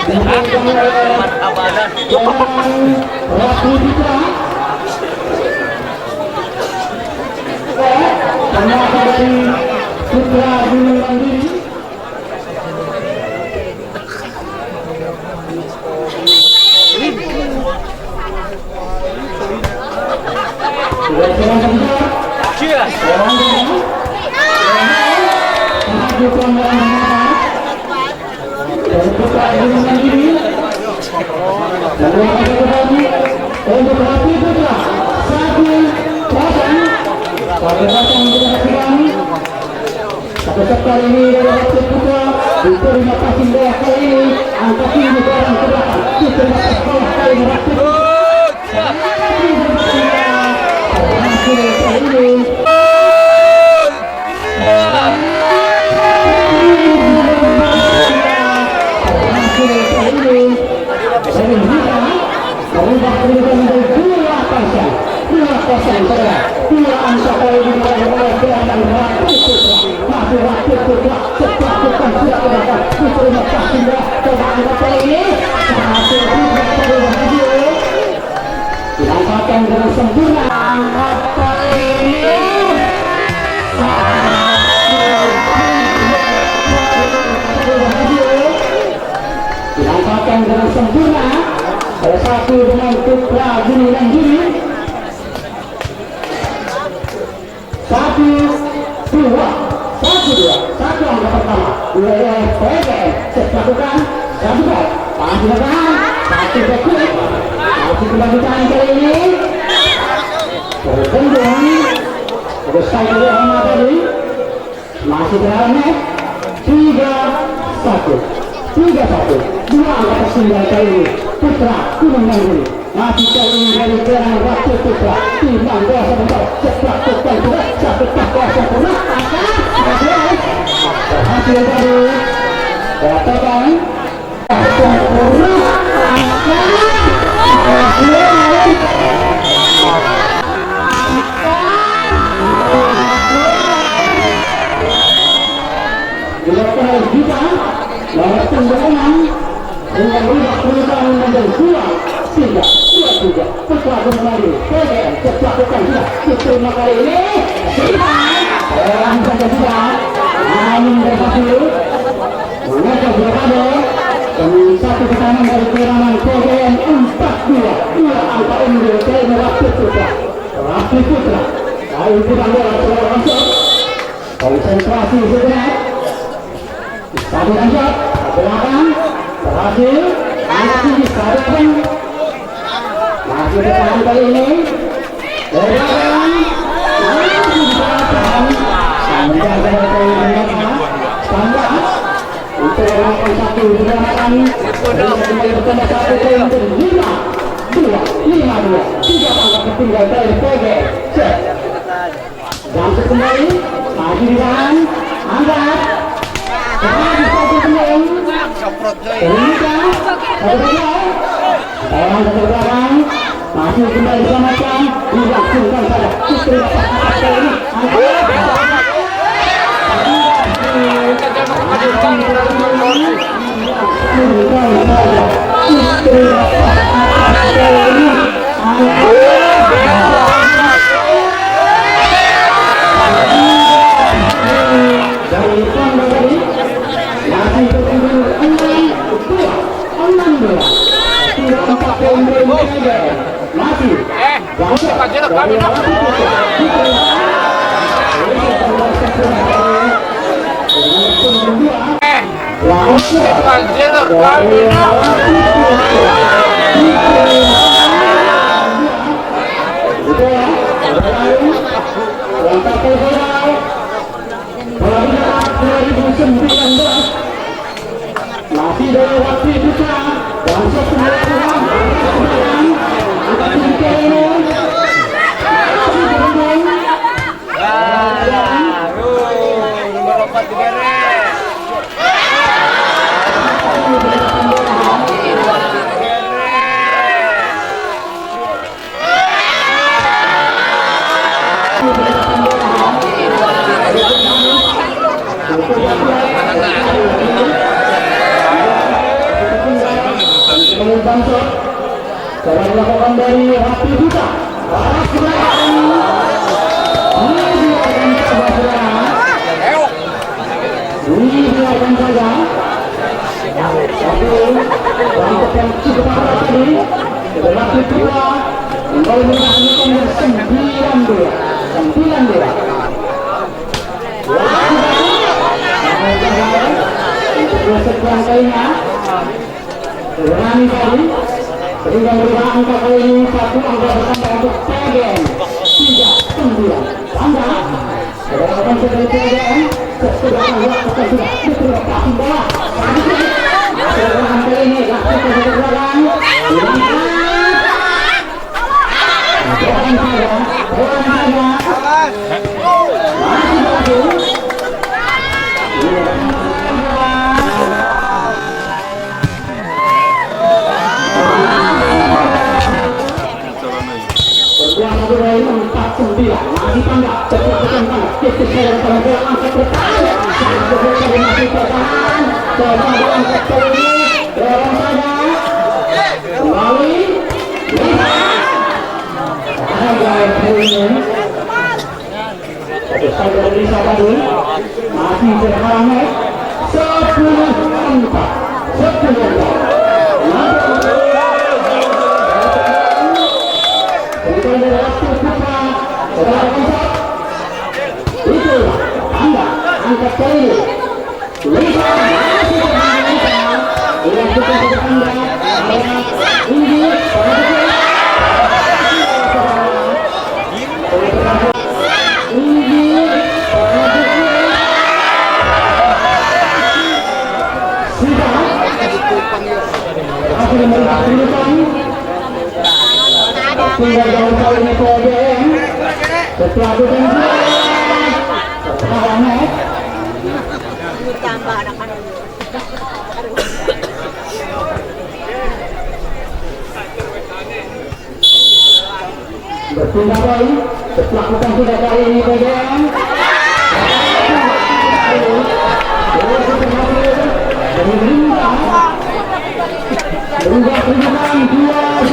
Marhaban. Putra Gunung Mandiri. Peserta ini adalah Putra diterima kasih bawah kali ini angka tinggi orang terdapat diterima kasih bawah kali ini dilakukan dengan sempurna. Dilakukan dengan sempurna. Salah satu dengan Putra Gunung Mandiri. 1-2 angka pertama oleh PGM dilakukan satu gol masih bertahan satu back masih kelanjutan kali ini berkembang besar dari Ahmad tadi masih berharap 3-1 dua angka kesembilan kali ini Putra Gunung Mandiri masih kali ini dari Kerana Waktu Putra timbang bola sebentar cepat satu tak sempurna hasil baru katakan sempurna dilakukan oleh kita lewat tendangan dengan lihat perubahan menjadi 2-3 Putra Gunung Mandiri PGM dilakukan sudah diterima kali ini orang saja sudah angin berhasil mengajak berkado dan satu kesamaan dari Keraman PGM 4-2 dua angka unggul dari Waktu Putra kali putar bola seluruh masuk konsentrasi sejenak satu shot belakang berhasil masih disadarkan masih bertahan kali ini dari belakang masih disadarkan menjaga dari mereka standar untuk melakukan satu gerakan kembali bertambah satu poin menjadi 5-2 tiga angka tertinggal dari PGM Jamset kembali maju di dalam angkat kembali satu kembali terlihat satu orang ke belakang masih kembali diselamatkan dilangsungkan saja diterima kali ini masih dari Waktu Putra dan nomor 4 diberes. Bansot. Coba dilakukan dari Rapi Duta. Barat serangan. Ini biarkan saja serangan. Ini biarkan saja. Tapi untuk yang cukup parah tadi, Rapi Duta kembali menghasilkan 9-2. 9-2. Untuk proses rangkainya berani tadi sehingga berubah angka kali ini satu angka bertambah untuk PGN 3-9. Anda berdasarkan sebagai PGN sesudah melakukan sudah diterapkan bola serangan kali ini lakukan satu belakang bola saja masih bagus. Masih tanggap, terpaksakan tanggap, titik saya dalam bola angkat bertahan, satu bola masih bertahan, coba angkat kali ini, dorong saja, kembali, lihat, ada kali ini, satu saja dari Sabadu, masih terhalang, 10-4, 10-4. Itu Anda angkat kali Lisa masih bermain dengan kita Anda ini tinggal dalam kali ini PGN setelah tambah anak-anak berpindah kali setelah bukan sudah kali ini PGN berubah kedudukan 9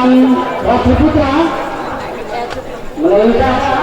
dan Raffi Putra melengkap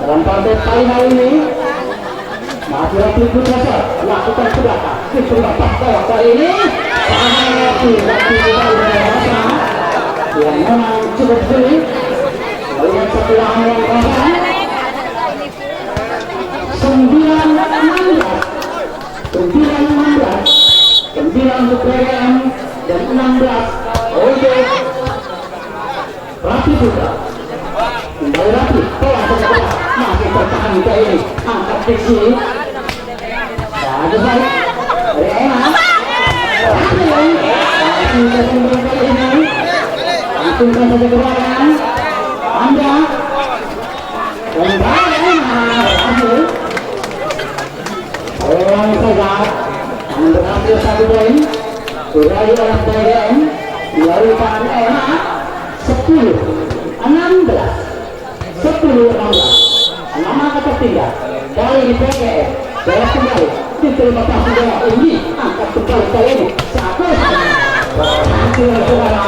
dalam partai kali ini masih Raffi Putra lakukan ke belakang itu lepas bawah kali ini tidak yang memang cukup sulit melihat setelah yang kosong 9 untuk PGM dan 16 untuk Raffi Putra. Kembali Raffi, masih bertahan kita ini, angkat ke sini. Bagus baik, dari Emma. Masih tersentuh kali ini. Langsungkan saja ke belakang. Anda. Kembali Emma, berhasil. Orang saja yang berhasil 1 poin. Sudah di dalam PGM, dilakukan Emma 10-16. 10-16 nama ketiga kali di PGM bola kembali diterima pasang bola ini angkat kembali kali ini satu berhasil saudara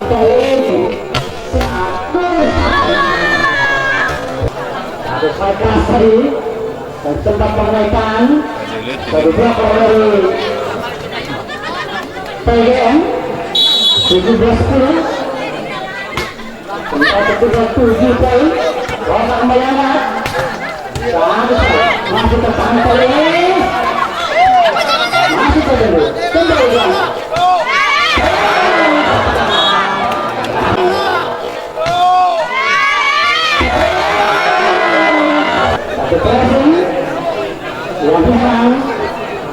kali ini satu keras tadi dan sempat mengenaikan beberapa dari PGM 17-10 untuk kedua 7 poin. Bola kembali angkat. Masih tertahan kali ini. Masih terjadi. Kembali angkat. Satu pressing yang memang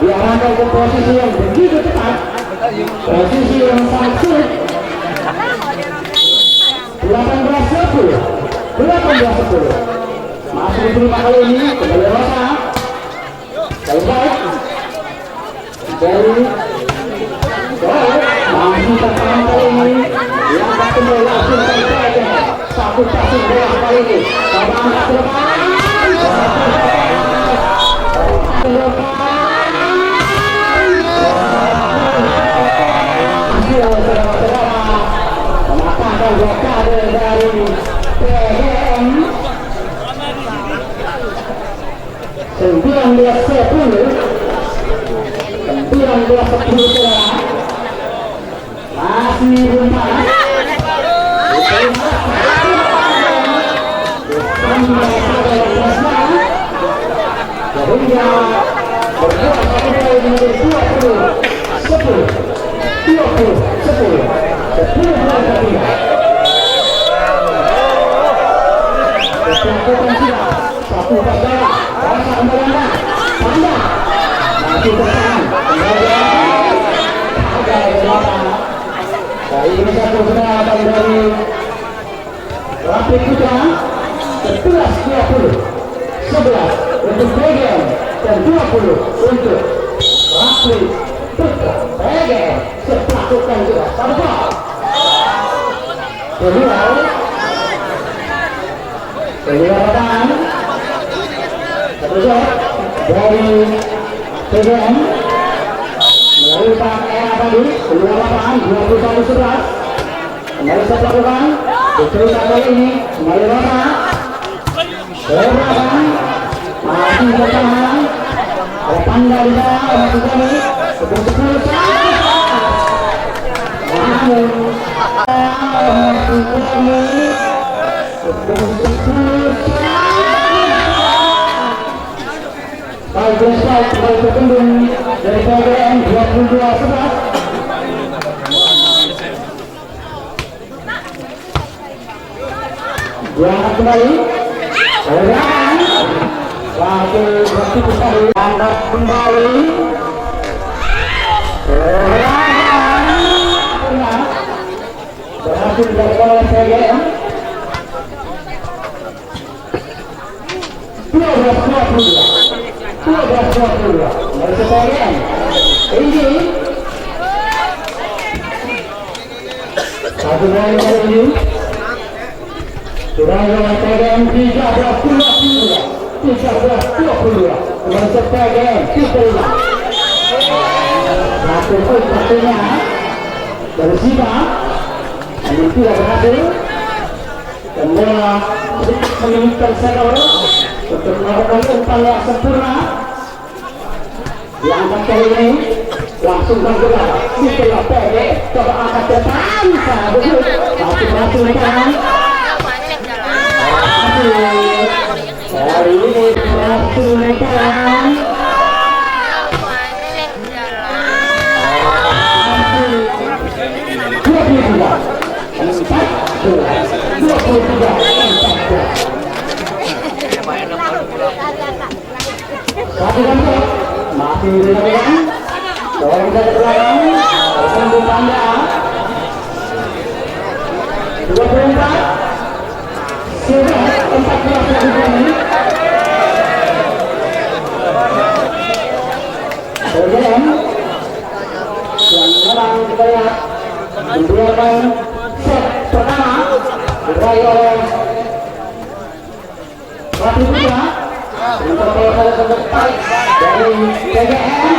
diarahkan ke posisi yang begitu tepat, posisi yang sangat sulit. 18-10 masih diterima kali ini kembali Rosa dari baik dari masih tertahan kali ini yang kembali langsung saja satu passing bola kali ini coba angkat ke depan mematahkan blokade dari PGM 19-10 masih belum panas sehingga berbuat satu kali menjadi 10 satu perjalanan rasa kembali Anda masih bertahan kembali ada belakang dari ini satu penyelamatan dari Raffi Putra 11-20 11 untuk PGM dan 20 untuk Raffi Putra PGM melakukan juga tanpa kedua pertahanan satu shot dari PGM melakukan era tadi kedua lapangan 21-11 kembali saya lakukan dicerita kali ini kembali Rota ke belakang masih bertahan ada Panda di sana masih kami 10-10 namun kembali berkembang dari PGM 22-11. Diangkat kembali. Serangan. Satu berarti besar. Angkat kembali. Serangan. Berhasil dilakukan oleh PGM. 12-22. Mereka PGM. Ini satu poin dari ini. Sudah mulai PGM 13-22. 13-22. Mereka PGM 35. Satu poin satunya dari Siva. Ini tidak berhasil. Dan bola sedikit menyebutkan Sedor untuk melakukan umpan yang sempurna. Diangkat kali ini langsung bergerak setelah PGM coba angkat ke depan. Betul, tapi berhasil kan? Kali ini berhasil kan? Satu contoh masih dilakukan. Dorong dari belakang, tersambung tanda. 24. Sudah 14 lagi menit. PGM yang menang kita lihat membuatkan set pertama diraih oleh Ratu Putra untuk kalau terbaik dari PGM.